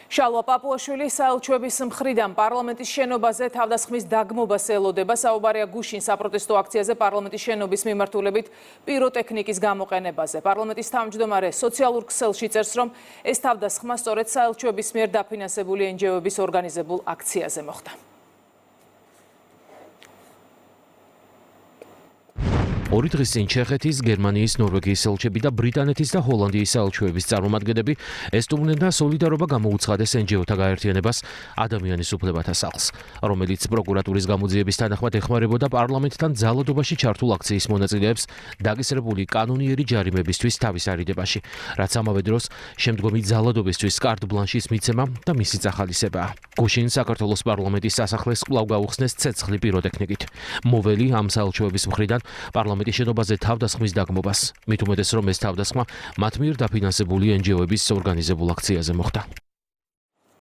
შალვა პაპუაშვილი საელჩოების მხრიდან პარლამენტის შენობაზე თავდასხმის დაგმობას ელოდება. საუბარია გუშინ საპროტესტო აქციაზე პარლამენტის შენობის მიმართულებით პიროტექნიკის გამოყენებაზე. პარლამენტის თავმჯდომარე სოციალურ ქსელში წერს, რომ ეს თავდასხმა სწორედ საელჩოების მიერ დაფინანსებული NGO-ების ორგანიზებულ აქციაზე მოხდა. ორი დღის წინ ჩეხეთის, გერმანიის, ნორვეგიის ელჩები და ბრიტანეთის და ჰოლანდიის საელჩოების წარმომადგენლები ესტუმრნენ და სოლიდარობა გამოუცხადეს NGO-თა გაერთიანებას ადამიანის უფლებათა სახლს, რომელიც პროკურატურის გამოძიების თანახმად ეხმარებოდა პარლამენტთან ძალადობაში ჩართულ აქციის მონაწილეებს დაგისრებული კანონიერი ჯარიმებისთვის თავის არიდებაში, რაც ამავე დროს შემდგომი ძალადობისთვის კარტ ბლანშის მიცემა და მისი წახალისებაა. გუშინ საქართველოს პარლამენტის სასახლეს კვლავ გაუხსნეს ცეცხლი პიროტექნიკით. მოველი ამ საელჩოების მხრიდან პარლამენტის შენობაზე თავდასხმის დაგმობას. მით უმეტეს, რომ ეს თავდასხმა მათ მიერ დაფინანსებული NGO-ების ორგანიზებულ აქციაზე მოხდა.